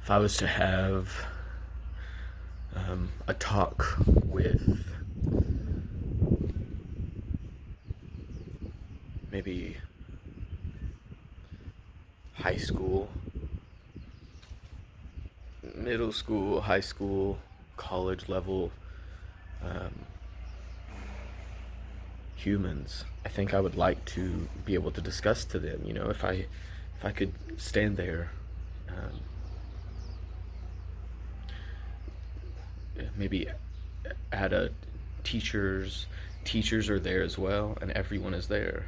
if I was to have a talk with maybe high school, middle school, high school, college level um, humans, I think I would like to be able to discuss to them. If I could stand there, um, maybe at a teachers are there as well, and everyone is there,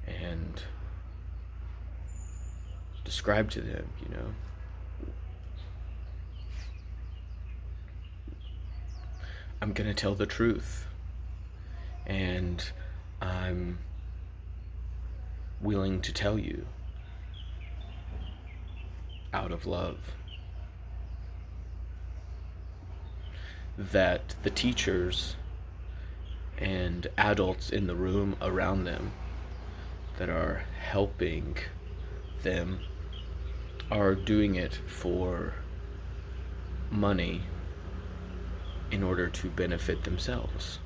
and describe to them, I'm gonna tell the truth, and I'm willing to tell you out of love that the teachers and adults in the room around them that are helping them are doing it for money in order to benefit themselves,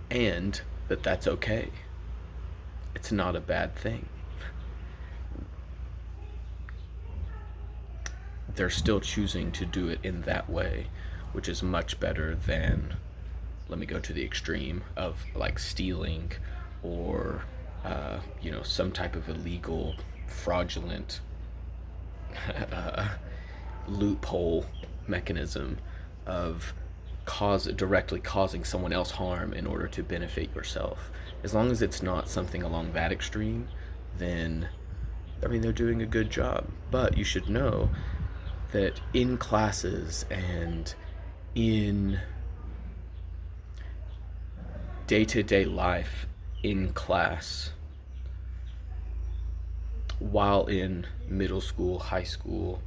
and that that's okay. It's not a bad thing. They're still choosing to do it in that way, which is much better than, let me go to the extreme of like stealing or some type of illegal, fraudulent loophole mechanism of directly causing someone else harm in order to benefit yourself. As long as it's not something along that extreme, then they're doing a good job. But you should know that in classes and in day-to-day life in class, while in middle school, high school,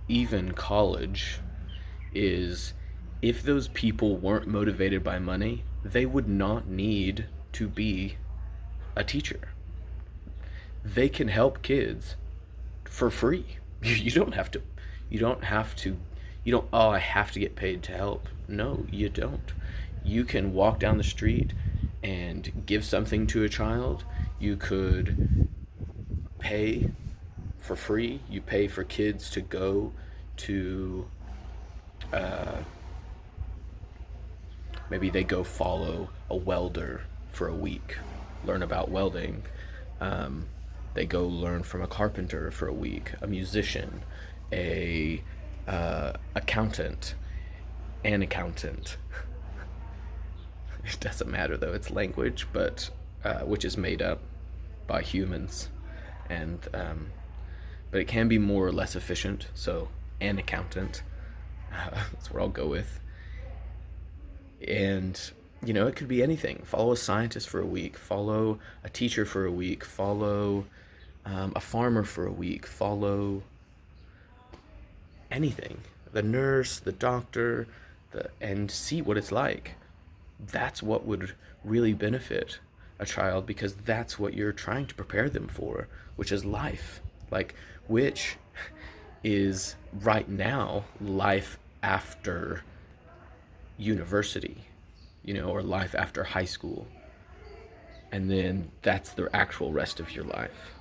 even college, is if those people weren't motivated by money, they would not need to be a teacher. They can help kids for free. You don't have to, you don't have to, you don't, oh, I have to get paid to help. No, you don't. You can walk down the street and give something to a child. You could pay for free. You pay for kids to go to, maybe they go follow a welder for a week, learn about welding. They go learn from a carpenter for a week, a musician, a accountant, an accountant. It doesn't matter though; it's language, but which is made up by humans, and but it can be more or less efficient. So, an accountant, that's what I'll go with. And it could be anything. Follow a scientist for a week. Follow a teacher for a week. Follow a farmer for a week. Follow anything. The nurse, the doctor, and see what it's like. That's what would really benefit a child, because that's what you're trying to prepare them for, which is life. Which is right now life after university, or life after high school. And then that's the actual rest of your life.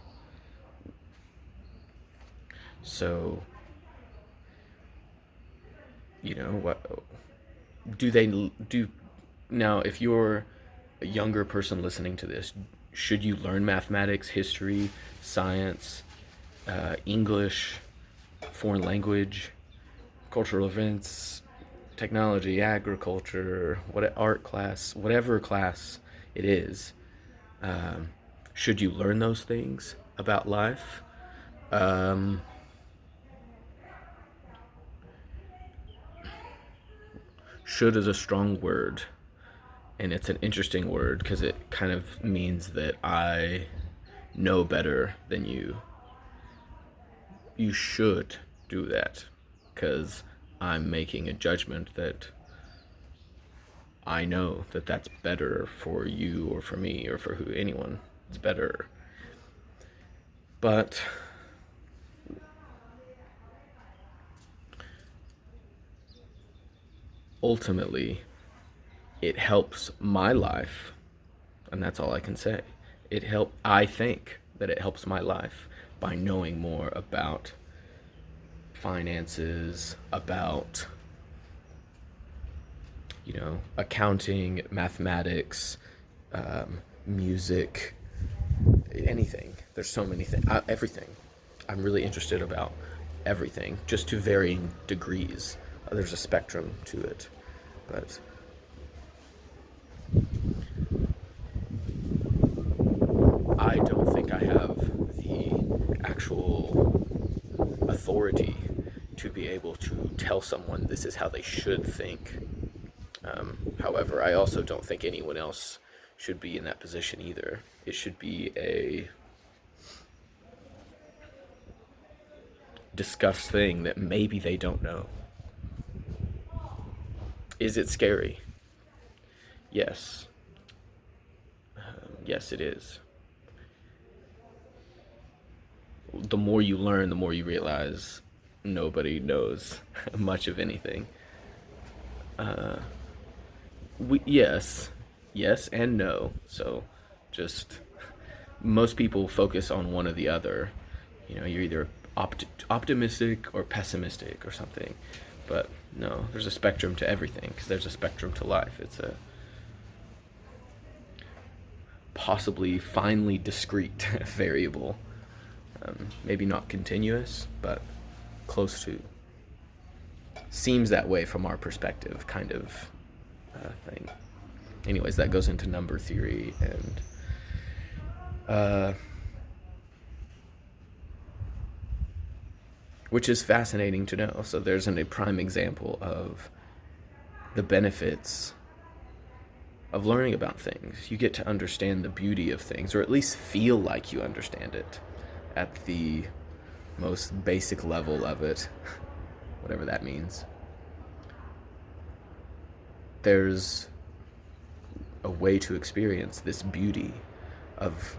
So, what do they do now? If you're a younger person listening to this, should you learn mathematics, history, science, English, foreign language, cultural events, technology, agriculture, art class, whatever class it is? Should you learn those things about life? Should is a strong word, and it's an interesting word because it kind of means that I know better than you. You should do that because I'm making a judgment that I know that that's better for you or for me or for anyone. It's better. But ultimately, it helps my life, and that's all I can say. I think that it helps my life by knowing more about finances, about, accounting, mathematics, music, anything. There's so many things, everything. I'm really interested about everything, just to varying degrees. There's a spectrum to it, but I don't think I have the actual authority to be able to tell someone this is how they should think. However, I also don't think anyone else should be in that position either. It should be a discussed thing that maybe they don't know. Is it scary? Yes. Yes, it is. The more you learn, the more you realize nobody knows much of anything. Yes, yes, and no. So, just most people focus on one or the other. You're either optimistic or pessimistic or something. But no, there's a spectrum to everything because there's a spectrum to life. It's a possibly finely discrete variable. Maybe not continuous, but close to. Seems that way from our perspective, kind of thing. Anyways, that goes into number theory and which is fascinating to know. So there's a prime example of the benefits of learning about things. You get to understand the beauty of things, or at least feel like you understand it at the most basic level of it, whatever that means. There's a way to experience this beauty of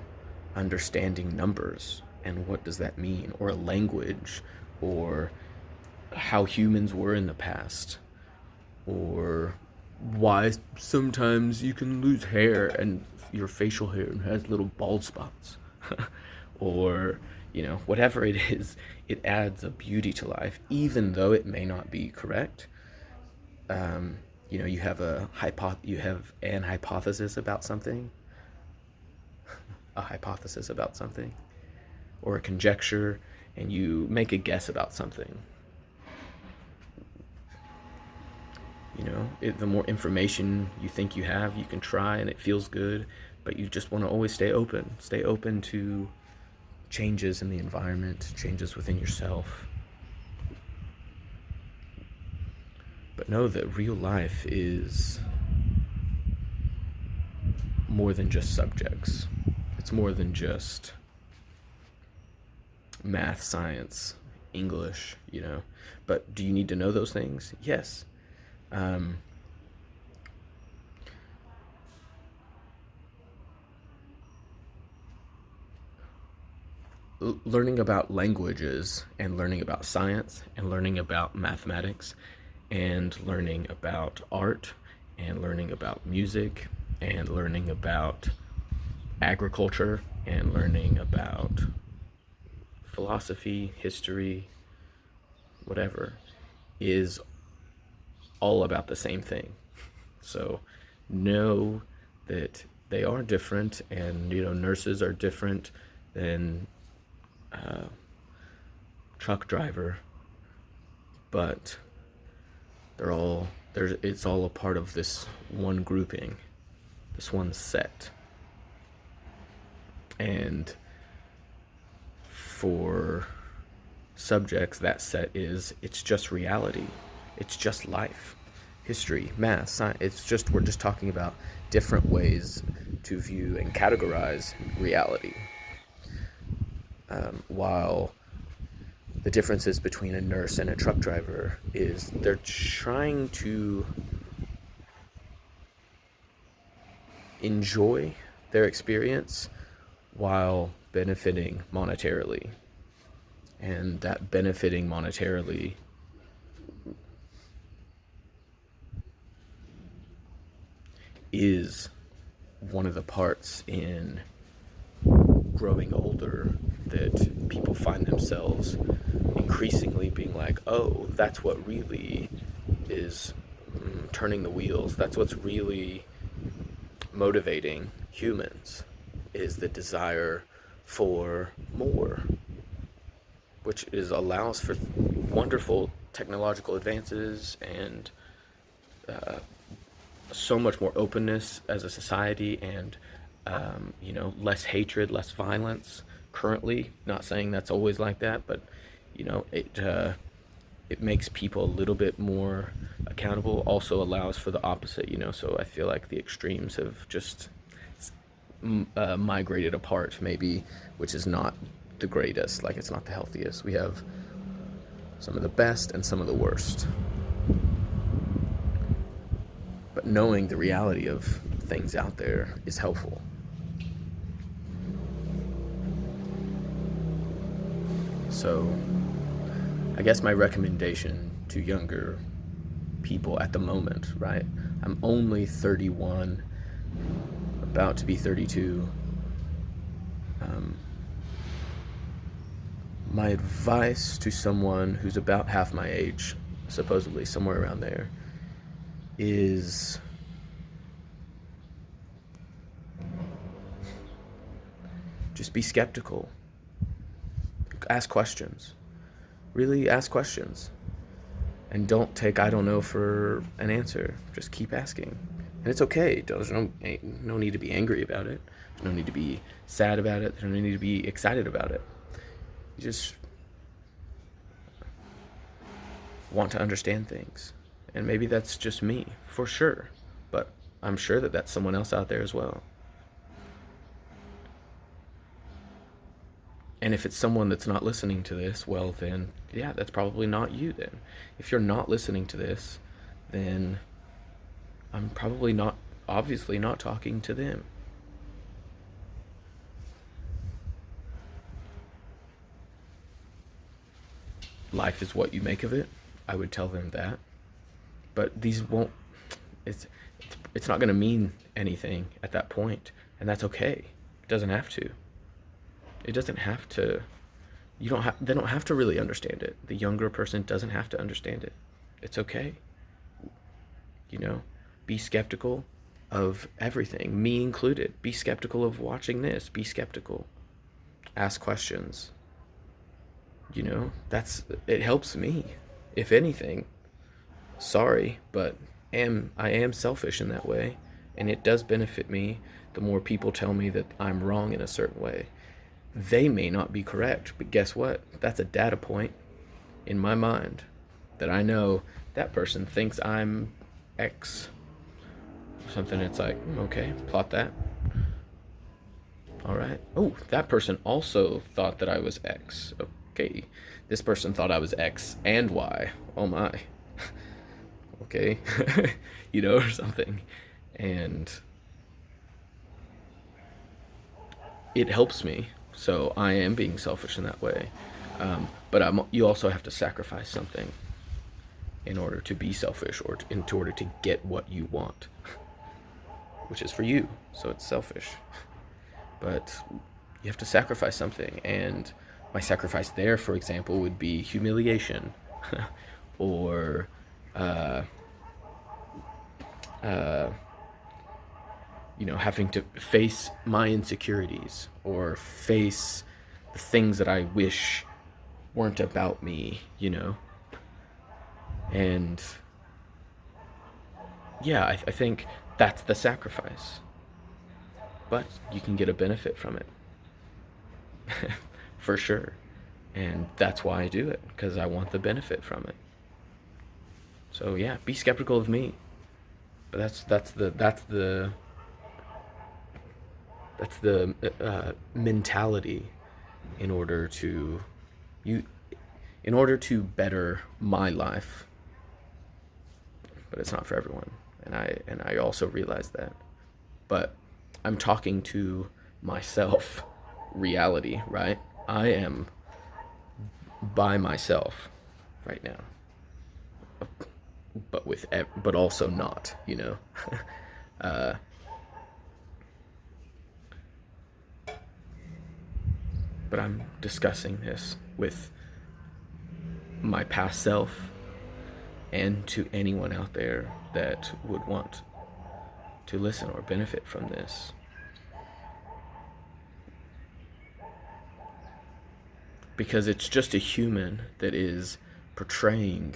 understanding numbers and what does that mean, or a language, or how humans were in the past, or why sometimes you can lose hair and your facial hair has little bald spots or whatever it is. It adds a beauty to life even though it may not be correct. You have an hypothesis about something, a hypothesis about something, or a conjecture, and you make a guess about something. The more information you think you have, you can try, and it feels good, but you just want to always stay open to changes in the environment, changes within yourself. But know that real life is more than just subjects. It's more than just math, science, English, But do you need to know those things? Yes. Learning about languages and learning about science and learning about mathematics and learning about art and learning about music and learning about agriculture and learning about philosophy, history, whatever, is all about the same thing. So know that they are different, and nurses are different than truck driver, but it's all a part of this one grouping, this one set. And for subjects, that set it's just reality. It's just life, history, math, science. We're just talking about different ways to view and categorize reality. While the differences between a nurse and a truck driver is they're trying to enjoy their experience while benefiting monetarily. And that benefiting monetarily is one of the parts in growing older that people find themselves increasingly being like, oh, that's what really is turning the wheels. That's what's really motivating humans, is the desire for more, which allows for wonderful technological advances and so much more openness as a society, and less hatred, less violence. Currently, not saying that's always like that, but it makes people a little bit more accountable. Also allows for the opposite. So I feel like the extremes have just migrated apart, maybe, which is not the greatest. Like, it's not the healthiest. We have some of the best and some of the worst. But knowing the reality of things out there is helpful. So I guess my recommendation to younger people at the moment, right? I'm only 31, about to be 32. My advice to someone who's about half my age, supposedly somewhere around there, is just be skeptical. Ask questions. Really ask questions. And don't take I don't know for an answer. Just keep asking. And it's okay. There's no need to be angry about it. There's no need to be sad about it. There's no need to be excited about it. You just want to understand things. And maybe that's just me, for sure. But I'm sure that that's someone else out there as well. And if it's someone that's not listening to this, well, then, yeah, that's probably not you then. If you're not listening to this, then I'm probably obviously not talking to them. Life is what you make of it. I would tell them that. But these won't, it's not going to mean anything at that point, and that's okay. It doesn't have to. It doesn't have to. They don't have to really understand it. The younger person doesn't have to understand it. It's okay. Be skeptical of everything, me included. Be skeptical of watching this. Be skeptical. Ask questions. It helps me, if anything. Sorry, but I am selfish in that way, and it does benefit me the more people tell me that I'm wrong in a certain way. They may not be correct, but guess what? That's a data point in my mind that I know that person thinks I'm X. Something that's like, okay, plot that. All right. Oh, that person also thought that I was X. Okay. This person thought I was X and Y. Oh my. Okay. Or something. And it helps me. So I am being selfish in that way. But you also have to sacrifice something in order to be selfish, or in order to get what you want, which is for you. So it's selfish. But you have to sacrifice something. And my sacrifice there, for example, would be humiliation or having to face my insecurities, or face the things that I wish weren't about me, And yeah, I think that's the sacrifice. But you can get a benefit from it. For sure. And that's why I do it, because I want the benefit from it. So yeah, be skeptical of me. But that's the mentality in order to better my life. But it's not for everyone, and I also realize that. But I'm talking to myself reality, right? I am by myself right now, but also not, Uh, but I'm discussing this with my past self and to anyone out there that would want to listen or benefit from this. Because it's just a human that is portraying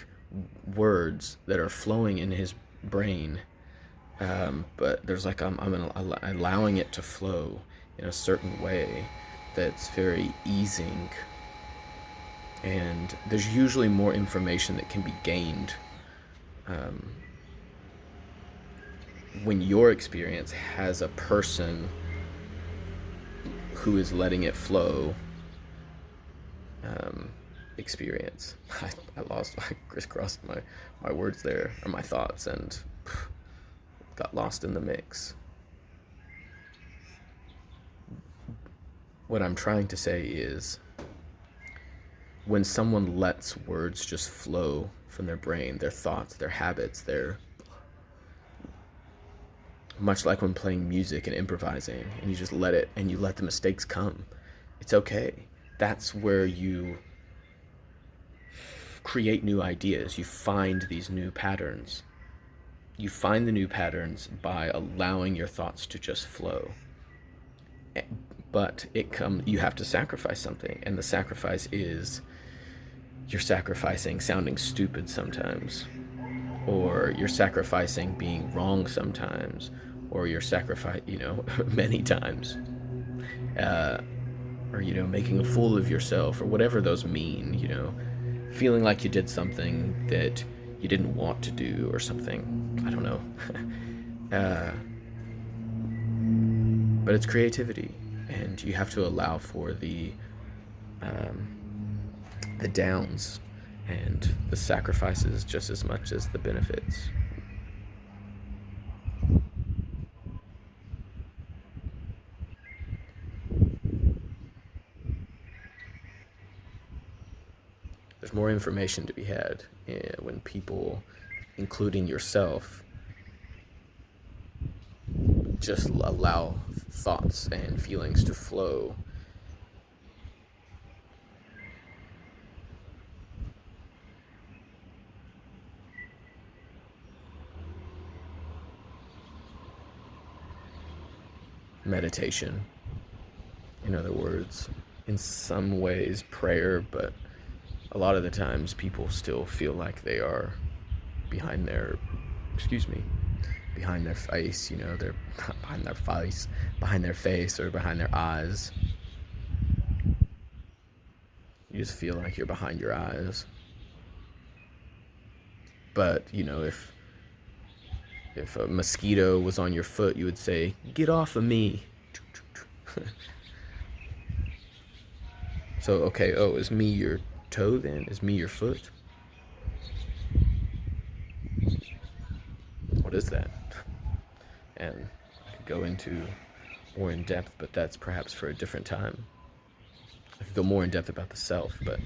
words that are flowing in his brain, but there's like I'm allowing it to flow in a certain way that's very easing, and there's usually more information that can be gained um, when your experience has a person who is letting it flow. Experience. I crisscrossed my words there, or my thoughts, and got lost in the mix. What I'm trying to say is, when someone lets words just flow from their brain, their thoughts, their habits, their, much like when playing music and improvising, and you just let it, and you let the mistakes come, it's okay. That's where you create new ideas. You find these new patterns. You find the new patterns by allowing your thoughts to just flow. But you have to sacrifice something, and the sacrifice is you're sacrificing sounding stupid sometimes, or you're sacrificing being wrong sometimes, or you're many times. Or making a fool of yourself, or whatever those mean, feeling like you did something that you didn't want to do, or something, I don't know. But it's creativity, and you have to allow for the downs and the sacrifices just as much as the benefits. There's more information to be had when people, including yourself, just allow thoughts and feelings to flow. Meditation, in other words, in some ways prayer, but a lot of the times people still feel like they are behind their face, they're behind their face or behind their eyes. You just feel like you're behind your eyes. But, if a mosquito was on your foot, you would say, "Get off of me." So, okay, is me your toe then? Is me your foot? What is that? And I could go into more in depth, but that's perhaps for a different time. I could go more in depth about the self, but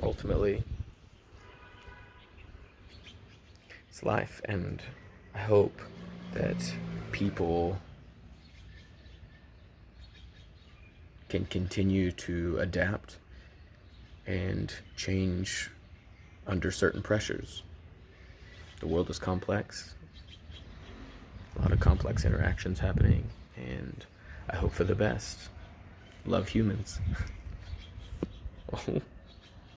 ultimately, it's life, and I hope that people can continue to adapt and change under certain pressures. The world is complex, a lot of complex interactions happening, and I hope for the best. Love humans.